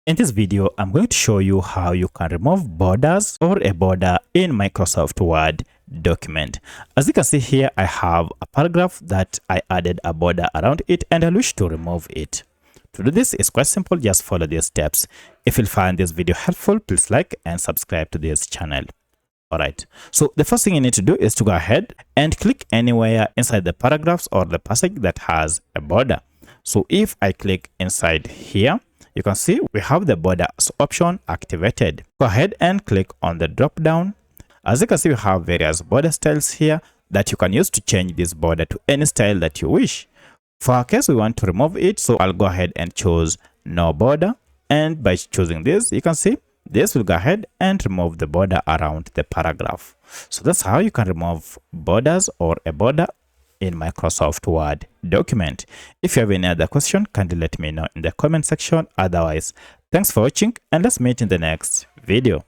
In this video, I'm going to show you how you can remove borders or a border in Microsoft Word document. As you can see here, I have a paragraph that I added a border around it and I wish to remove it. To do this, it's quite simple. Just follow these steps. If you find this video helpful, please like and subscribe to this channel. Alright, so the first thing you need to do is to go ahead and click anywhere inside the paragraphs or the passage that has a border. So if I click inside here, you can see we have the borders option activated. Go ahead and click on the drop down. As you can see, we have various border styles here that you can use to change this border to any style that you wish. For our case, we want to remove it, so I'll go ahead and choose no border. And by choosing this, you can see this will go ahead and remove the border around the paragraph. So that's how you can remove borders or a border in Microsoft Word document. If you have any other question, kindly let me know in the comment section. Otherwise, thanks for watching and let's meet in the next video.